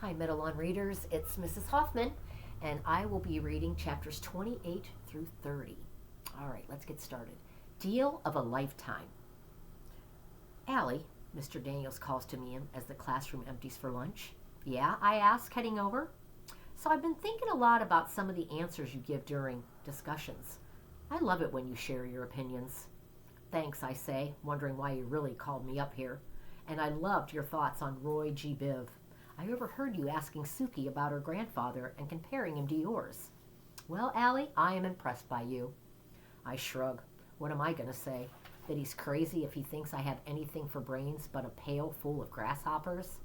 Hi, Meadowlawn readers. It's Mrs. Hoffman, and I will be reading chapters 28 through 30. All right, let's get started. Deal of a lifetime. Allie, Mr. Daniels calls to me as the classroom empties for lunch. Yeah, I ask, heading over. So I've been thinking a lot about some of the answers you give during discussions. I love it when you share your opinions. Thanks, I say, wondering why you really called me up here. And I loved your thoughts on Roy G. Biv. I overheard you asking Suki about her grandfather and comparing him to yours. Well, Allie, I am impressed by you. I shrug. What am I going to say? That he's crazy if he thinks I have anything for brains but a pail full of grasshoppers?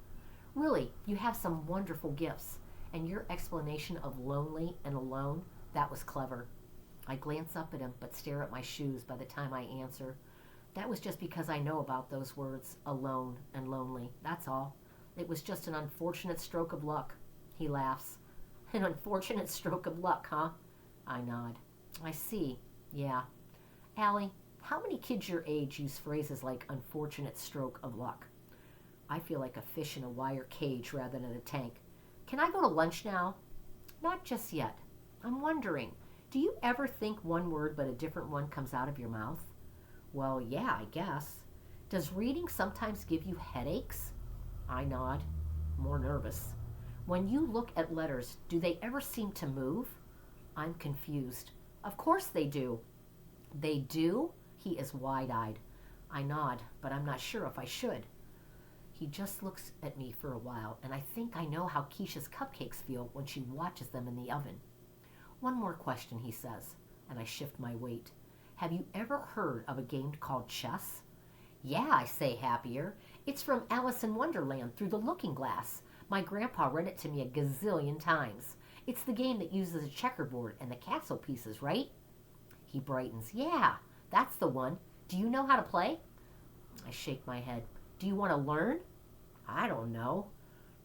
Really, you have some wonderful gifts, and your explanation of lonely and alone, that was clever. I glance up at him but stare at my shoes by the time I answer. That was just because I know about those words, alone and lonely, that's all. It was just an unfortunate stroke of luck. He laughs. An unfortunate stroke of luck, huh? I nod. I see. Yeah. Allie, how many kids your age use phrases like unfortunate stroke of luck? I feel like a fish in a wire cage rather than a tank. Can I go to lunch now? Not just yet. I'm wondering, do you ever think one word but a different one comes out of your mouth? Well, yeah, I guess. Does reading sometimes give you headaches? I nod, more nervous. When you look at letters, do they ever seem to move? I'm confused. Of course they do. They do? He is wide-eyed. I nod, but I'm not sure if I should. He just looks at me for a while, and I think I know how Keisha's cupcakes feel when she watches them in the oven. One more question, he says, and I shift my weight. Have you ever heard of a game called chess? Yeah, I say, happier. It's from Alice in Wonderland through the looking glass. My grandpa read it to me a gazillion times. It's the game that uses a checkerboard and the castle pieces, right? He brightens. Yeah, that's the one. Do you know how to play? I shake my head. Do you want to learn? I don't know.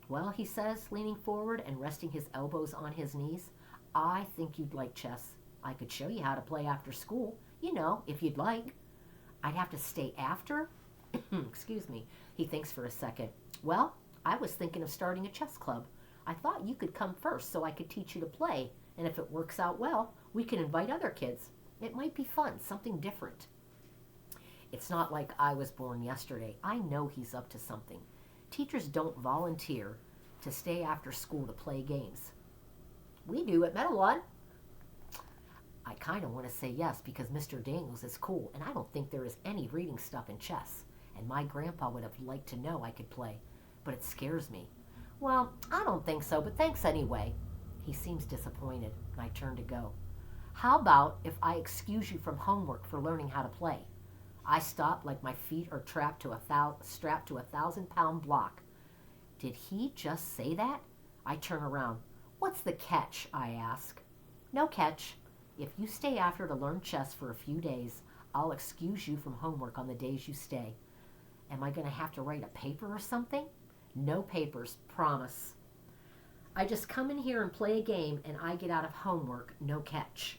Well, he says, leaning forward and resting his elbows on his knees, I think you'd like chess. I could show you how to play after school, if you'd like. I'd have to stay after? Excuse me. He thinks for a second. Well, I was thinking of starting a chess club. I thought you could come first so I could teach you to play, and if it works out well, we can invite other kids. It might be fun, something different. It's not like I was born yesterday. I know he's up to something. Teachers don't volunteer to stay after school to play games. We do at Meadowlawn. I kind of want to say yes because Mr. Daniels is cool, and I don't think there is any reading stuff in chess, and my grandpa would have liked to know I could play, but it scares me. Well, I don't think so, but thanks anyway. He seems disappointed, and I turn to go. How about if I excuse you from homework for learning how to play? I stop like my feet are strapped to a 1,000-pound block. Did he just say that? I turn around. What's the catch? I ask. No catch. If you stay after to learn chess for a few days, I'll excuse you from homework on the days you stay. Am I going to have to write a paper or something? No papers, promise. I just come in here and play a game and I get out of homework, no catch.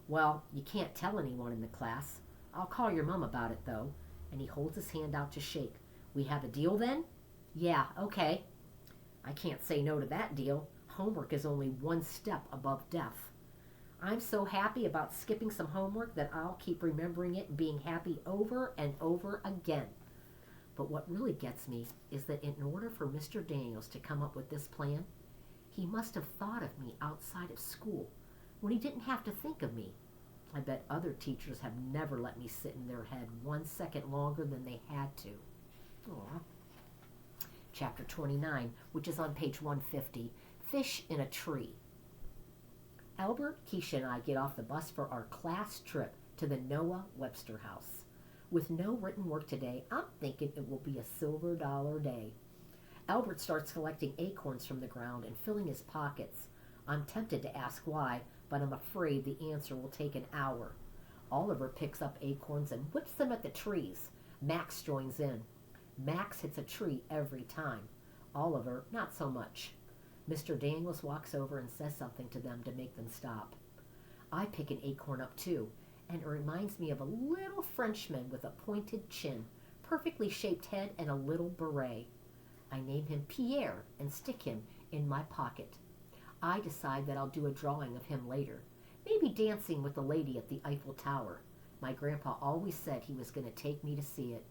Well, you can't tell anyone in the class. I'll call your mom about it, though. And he holds his hand out to shake. We have a deal then? Yeah, okay. I can't say no to that deal. Homework is only one step above death. I'm so happy about skipping some homework that I'll keep remembering it and being happy over and over again. But what really gets me is that in order for Mr. Daniels to come up with this plan, he must have thought of me outside of school when he didn't have to think of me. I bet other teachers have never let me sit in their head 1 second longer than they had to. Aw. Chapter 29, which is on page 150, Fish in a Tree. Albert, Keisha, and I get off the bus for our class trip to the Noah Webster house. With no written work today, I'm thinking it will be a silver dollar day. Albert starts collecting acorns from the ground and filling his pockets. I'm tempted to ask why, but I'm afraid the answer will take an hour. Oliver picks up acorns and whips them at the trees. Max joins in. Max hits a tree every time. Oliver, not so much. Mr. Daniels walks over and says something to them to make them stop. I pick an acorn up too, and it reminds me of a little Frenchman with a pointed chin, perfectly shaped head, and a little beret. I name him Pierre and stick him in my pocket. I decide that I'll do a drawing of him later, maybe dancing with the lady at the Eiffel Tower. My grandpa always said he was going to take me to see it.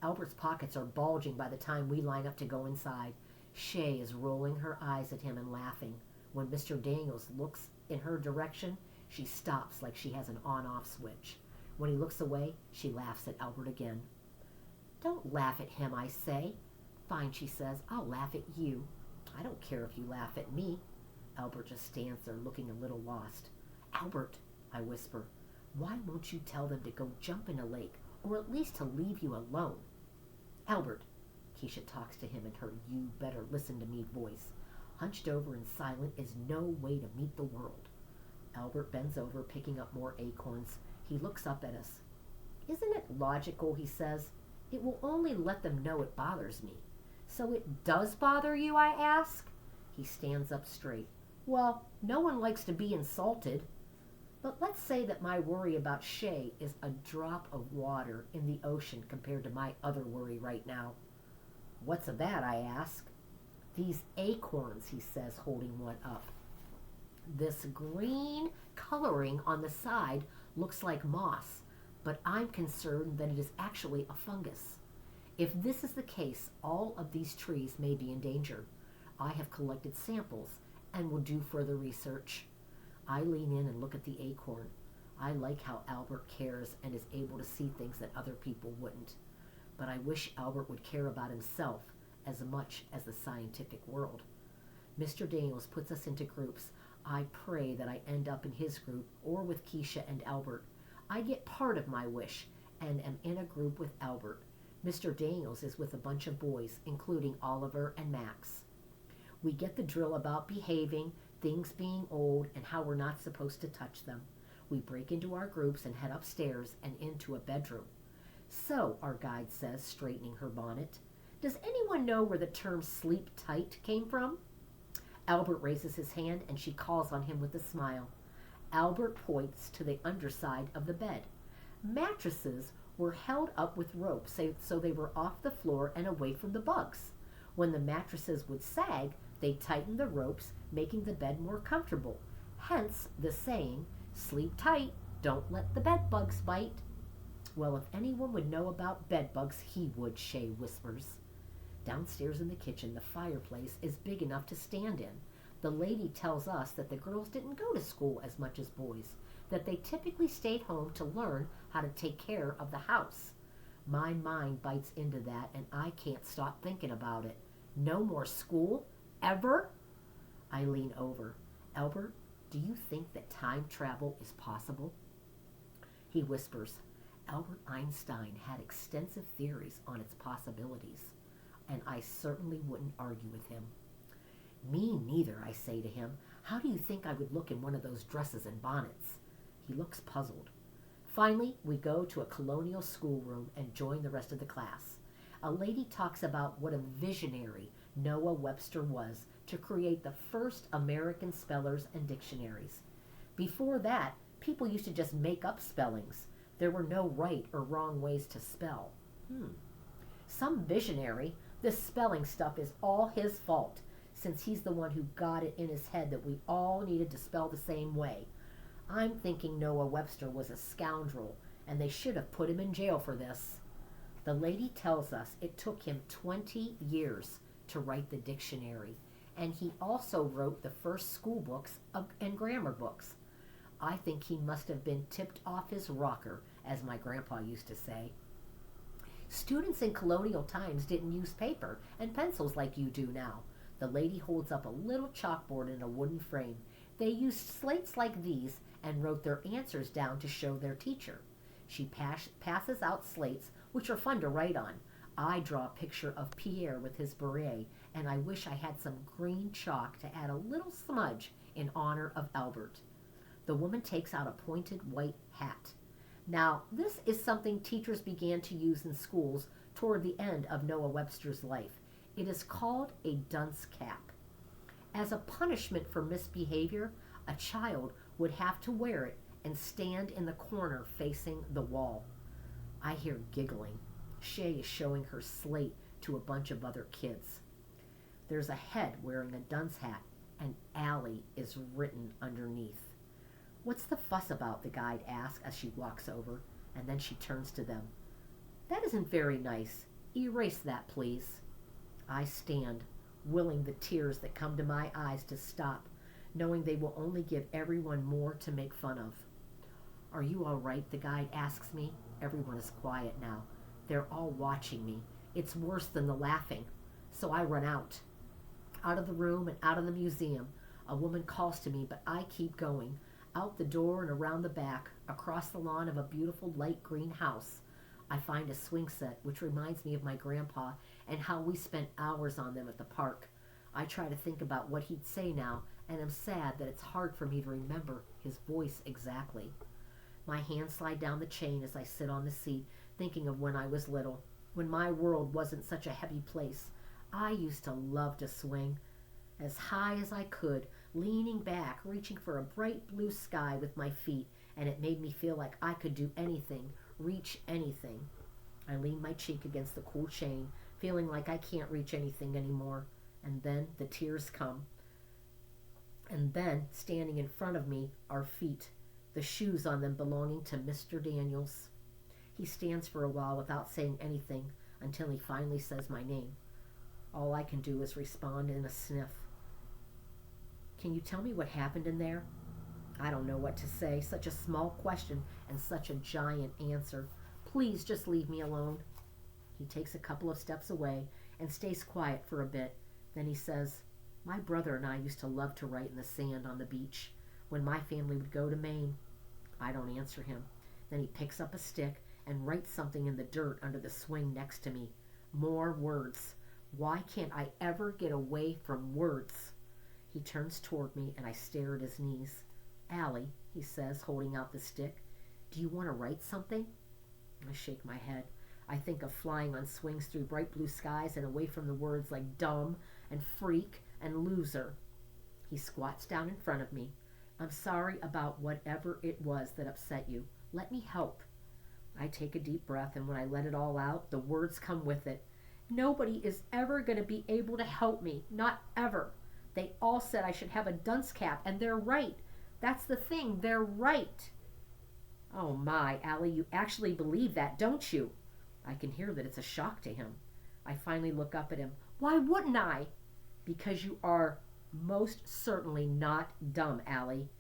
Albert's pockets are bulging by the time we line up to go inside. Shay is rolling her eyes at him and laughing. When Mr. Daniels looks in her direction, she stops like she has an on-off switch. When he looks away, she laughs at Albert again. Don't laugh at him, I say. Fine, she says. I'll laugh at you. I don't care if you laugh at me. Albert just stands there looking a little lost. Albert, I whisper, why won't you tell them to go jump in a lake, or at least to leave you alone? Albert, Keisha talks to him in her you better listen to me voice. Hunched over and silent is no way to meet the world. Albert bends over, picking up more acorns. He looks up at us. Isn't it logical, he says? It will only let them know it bothers me. So it does bother you, I ask? He stands up straight. Well, no one likes to be insulted. But let's say that my worry about Shay is a drop of water in the ocean compared to my other worry right now. What's that, I ask. These acorns, he says, holding one up. This green coloring on the side looks like moss, but I'm concerned that it is actually a fungus. If this is the case, all of these trees may be in danger. I have collected samples and will do further research. I lean in and look at the acorn. I like how Albert cares and is able to see things that other people wouldn't. But I wish Albert would care about himself as much as the scientific world. Mr. Daniels puts us into groups. I pray that I end up in his group or with Keisha and Albert. I get part of my wish and am in a group with Albert. Mr. Daniels is with a bunch of boys, including Oliver and Max. We get the drill about behaving, things being old, and how we're not supposed to touch them. We break into our groups and head upstairs and into a bedroom. So, our guide says, straightening her bonnet, does anyone know where the term sleep tight came from? Albert raises his hand and she calls on him with a smile. Albert points to the underside of the bed. Mattresses were held up with ropes so they were off the floor and away from the bugs. When the mattresses would sag, they tightened the ropes, making the bed more comfortable. Hence the saying, sleep tight, don't let the bed bugs bite. Well, if anyone would know about bed bugs, he would, Shay whispers. Downstairs in the kitchen, the fireplace is big enough to stand in. The lady tells us that the girls didn't go to school as much as boys, that they typically stayed home to learn how to take care of the house. My mind bites into that, and I can't stop thinking about it. No more school? Ever? I lean over. Albert, do you think that time travel is possible? He whispers. Albert Einstein had extensive theories on its possibilities, and I certainly wouldn't argue with him. Me neither, I say to him. How do you think I would look in one of those dresses and bonnets? He looks puzzled. Finally, we go to a colonial schoolroom and join the rest of the class. A lady talks about what a visionary Noah Webster was to create the first American spellers and dictionaries. Before that, people used to just make up spellings. There were no right or wrong ways to spell. Some visionary. This spelling stuff is all his fault, since he's the one who got it in his head that we all needed to spell the same way. I'm thinking Noah Webster was a scoundrel, and they should have put him in jail for this. The lady tells us it took him 20 years to write the dictionary, and he also wrote the first school books and grammar books. I think he must have been tipped off his rocker, as my grandpa used to say. Students in colonial times didn't use paper and pencils like you do now. The lady holds up a little chalkboard in a wooden frame. They used slates like these and wrote their answers down to show their teacher. She passes out slates, which are fun to write on. I draw a picture of Pierre with his beret, and I wish I had some green chalk to add a little smudge in honor of Albert. The woman takes out a pointed white hat. Now, this is something teachers began to use in schools toward the end of Noah Webster's life. It is called a dunce cap. As a punishment for misbehavior, a child would have to wear it and stand in the corner facing the wall. I hear giggling. Shay is showing her slate to a bunch of other kids. There's a head wearing a dunce hat, and Allie is written underneath. "What's the fuss about?" the guide asks as she walks over, and then she turns to them. "That isn't very nice. Erase that, please." I stand, willing the tears that come to my eyes to stop, knowing they will only give everyone more to make fun of. "Are you all right?" the guide asks me. Everyone is quiet now. They're all watching me. It's worse than the laughing. So I run out of the room and out of the museum. A woman calls to me, but I keep going. Out the door and around the back, across the lawn of a beautiful light green house, I find a swing set, which reminds me of my grandpa and how we spent hours on them at the park. I try to think about what he'd say now, and am sad that it's hard for me to remember his voice exactly. My hands slide down the chain as I sit on the seat, thinking of when I was little, when my world wasn't such a heavy place. I used to love to swing as high as I could, leaning back, reaching for a bright blue sky with my feet, and it made me feel like I could do anything, reach anything. I lean my cheek against the cool chain, feeling like I can't reach anything anymore. And then the tears come. And then, standing in front of me, are feet, the shoes on them belonging to Mr. Daniels. He stands for a while without saying anything until he finally says my name. All I can do is respond in a sniff. "Can you tell me what happened in there?" I don't know what to say. Such a small question and such a giant answer. "Please just leave me alone." He takes a couple of steps away and stays quiet for a bit. Then he says, "My brother and I used to love to write in the sand on the beach when my family would go to Maine." I don't answer him. Then he picks up a stick and writes something in the dirt under the swing next to me. More words. Why can't I ever get away from words? He turns toward me and I stare at his knees. "Allie," he says, holding out the stick, "do you want to write something?" I shake my head. I think of flying on swings through bright blue skies and away from the words like dumb and freak and loser. He squats down in front of me. "I'm sorry about whatever it was that upset you. Let me help." I take a deep breath, and when I let it all out, the words come with it. "Nobody is ever going to be able to help me. Not ever. They all said I should have a dunce cap, and they're right. That's the thing. They're right." "Oh my, Allie, you actually believe that, don't you?" I can hear that it's a shock to him. I finally look up at him. "Why wouldn't I?" "Because you are most certainly not dumb, Allie."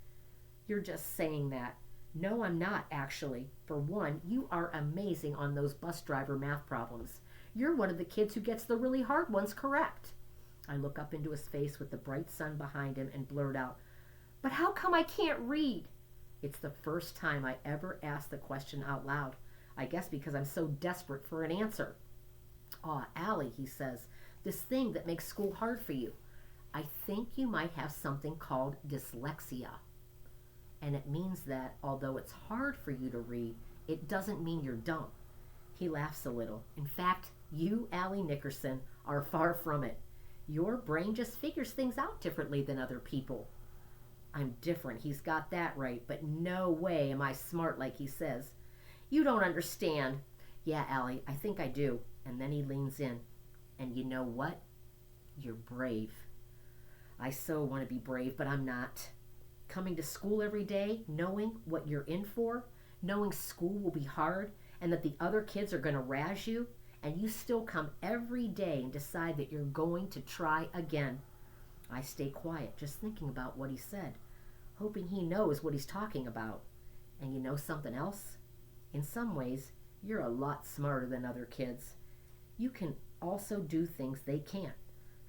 "You're just saying that." "No, I'm not, actually. For one, you are amazing on those bus driver math problems. You're one of the kids who gets the really hard ones correct." I look up into his face with the bright sun behind him and blurt out, "But how come I can't read?" It's the first time I ever asked the question out loud. I guess because I'm so desperate for an answer. "Aw, Allie," he says, "this thing that makes school hard for you. I think you might have something called dyslexia. And it means that, although it's hard for you to read, it doesn't mean you're dumb." He laughs a little. "In fact, you, Allie Nickerson, are far from it. Your brain just figures things out differently than other people." I'm different, he's got that right, but no way am I smart like he says. "You don't understand." "Yeah, Allie, I think I do." And then he leans in. "And you know what? You're brave." I so want to be brave, but I'm not. Coming to school every day, knowing what you're in for, knowing school will be hard, and that the other kids are going to razz you, and you still come every day and decide that you're going to try again. I stay quiet, just thinking about what he said, hoping he knows what he's talking about. And you know something else? In some ways, you're a lot smarter than other kids. You can also do things they can't.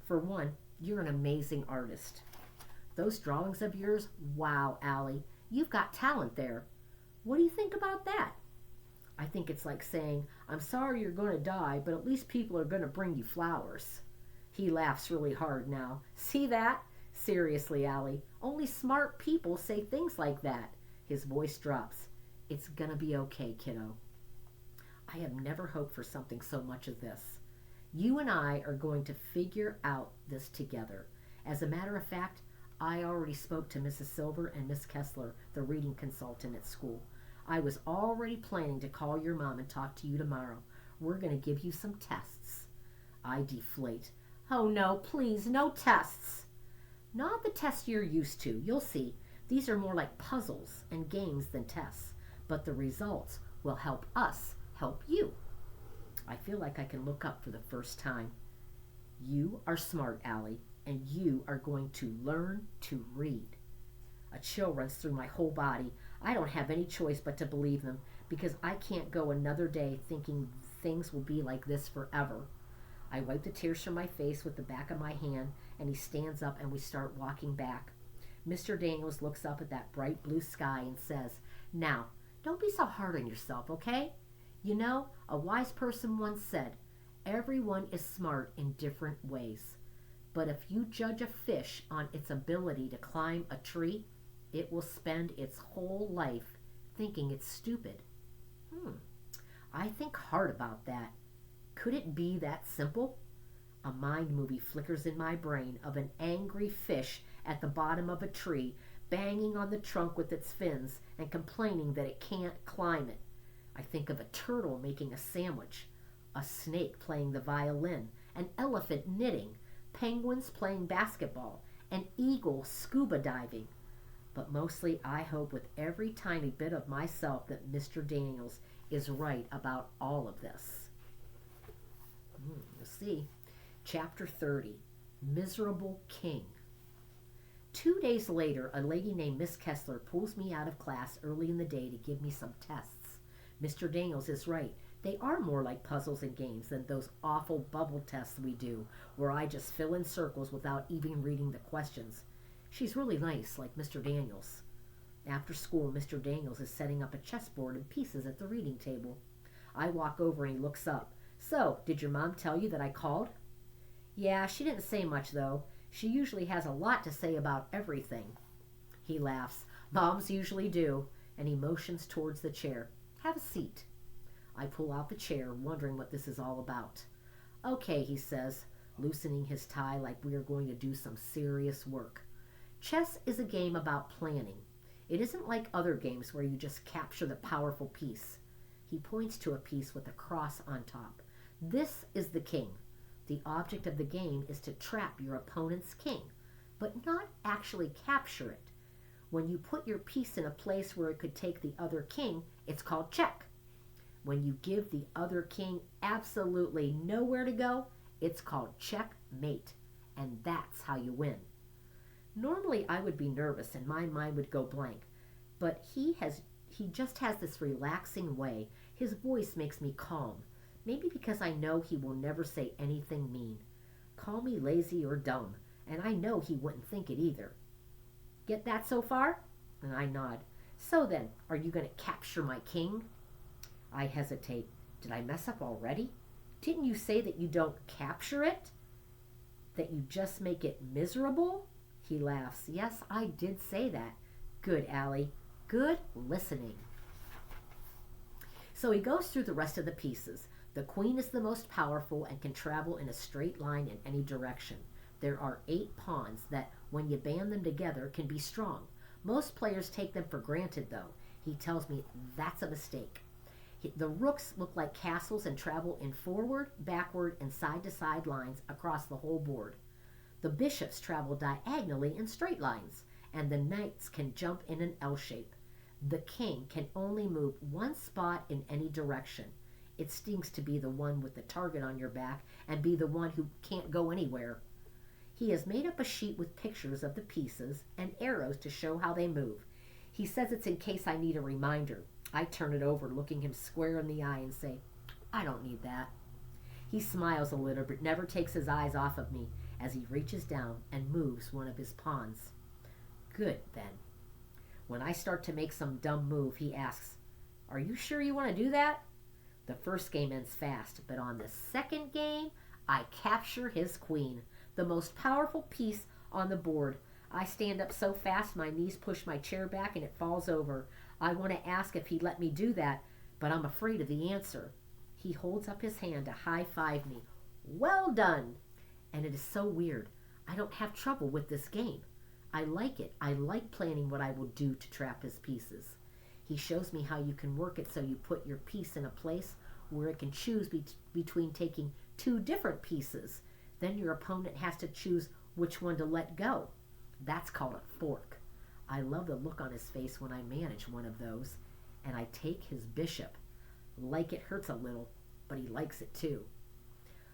For one, you're an amazing artist. Those drawings of yours, wow, Allie, you've got talent there. What do you think about that? I think it's like saying, "I'm sorry you're going to die, but at least people are going to bring you flowers." He laughs really hard now. "See that? Seriously, Allie, only smart people say things like that." His voice drops. "It's gonna be okay, kiddo." I have never hoped for something so much as this. You and I are going to figure out this together. As a matter of fact, I already spoke to Mrs. Silver and Miss Kessler, the reading consultant at school. I was already planning to call your mom and talk to you tomorrow. We're going to give you some tests. I deflate. Oh no, please, no tests. Not the tests you're used to. You'll see. These are more like puzzles and games than tests. But the results will help us help you. I feel like I can look up for the first time. You are smart, Allie, and you are going to learn to read. A chill runs through my whole body. I don't have any choice but to believe them because I can't go another day thinking things will be like this forever. I wipe the tears from my face with the back of my hand, and he stands up and we start walking back. Mr. Daniels looks up at that bright blue sky and says, "Now, don't be so hard on yourself, okay? You know, a wise person once said, everyone is smart in different ways. But if you judge a fish on its ability to climb a tree, it will spend its whole life thinking it's stupid." I think hard about that. Could it be that simple? A mind movie flickers in my brain of an angry fish at the bottom of a tree, banging on the trunk with its fins and complaining that it can't climb it. I think of a turtle making a sandwich, a snake playing the violin, an elephant knitting, penguins playing basketball, an eagle scuba diving. But mostly I hope with every tiny bit of myself that Mr. Daniels is right about all of this. You'll see. Chapter 30, Miserable King. 2 days later, a lady named Miss Kessler pulls me out of class early in the day to give me some tests. Mr. Daniels is right. They are more like puzzles and games than those awful bubble tests we do, where I just fill in circles without even reading the questions. She's really nice, like Mr. Daniels. After school, Mr. Daniels is setting up a chessboard and pieces at the reading table. I walk over and he looks up. "So, did your mom tell you that I called?" "Yeah, she didn't say much, though. She usually has a lot to say about everything." He laughs. "Moms usually do," and he motions towards the chair. "Have a seat." I pull out the chair, wondering what this is all about. "Okay," he says, loosening his tie like we are going to do some serious work. "Chess is a game about planning. It isn't like other games where you just capture the powerful piece." He points to a piece with a cross on top. "This is the king. The object of the game is to trap your opponent's king, but not actually capture it. When you put your piece in a place where it could take the other king, it's called check. When you give the other king absolutely nowhere to go, it's called checkmate, and that's how you win." Normally I would be nervous and my mind would go blank, but he just has this relaxing way. His voice makes me calm. Maybe because I know he will never say anything mean. Call me lazy or dumb, and I know he wouldn't think it either. "Get that so far?" And I nod. "So then, are you going to capture my king?" I hesitate. Did I mess up already? Didn't you say that you don't capture it? That you just make it miserable? He laughs. "Yes, I did say that." "Good, Allie. Good listening." So he goes through the rest of the pieces. The queen is the most powerful and can travel in a straight line in any direction. There are 8 pawns that, when you band them together, can be strong. Most players take them for granted, though. He tells me that's a mistake. The rooks look like castles and travel in forward, backward, and side-to-side lines across the whole board. The bishops travel diagonally in straight lines, and the knights can jump in an L shape. The king can only move one spot in any direction. It stinks to be the one with the target on your back and be the one who can't go anywhere. He has made up a sheet with pictures of the pieces and arrows to show how they move. He says it's in case I need a reminder. I turn it over, looking him square in the eye and say, "I don't need that." He smiles a little but never takes his eyes off of me as he reaches down and moves one of his pawns. Good, then. When I start to make some dumb move, he asks, "Are you sure you want to do that?" The first game ends fast, but on the second game, I capture his queen, the most powerful piece on the board. I stand up so fast my knees push my chair back and it falls over. I want to ask if he'd let me do that, but I'm afraid of the answer. He holds up his hand to high-five me. "Well done!" And it is so weird. I don't have trouble with this game. I like it. I like planning what I will do to trap his pieces. He shows me how you can work it so you put your piece in a place where it can choose between taking two different pieces. Then your opponent has to choose which one to let go. That's called a fork. I love the look on his face when I manage one of those. And I take his bishop. Like it hurts a little, but he likes it too.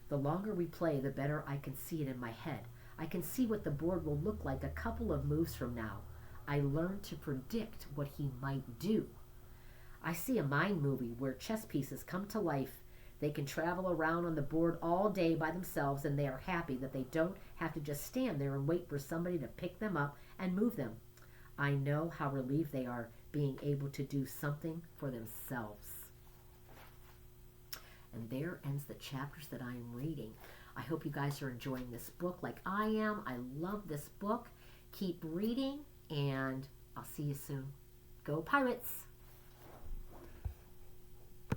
The longer we play, the better I can see it in my head. I can see what the board will look like a couple of moves from now. I learn to predict what he might do. I see a mind movie where chess pieces come to life. They can travel around on the board all day by themselves, and they are happy that they don't have to just stand there and wait for somebody to pick them up and move them. I know how relieved they are being able to do something for themselves. And there ends the chapters that I am reading. I hope you guys are enjoying this book like I am. I love this book. Keep reading, and I'll see you soon. Go Pirates!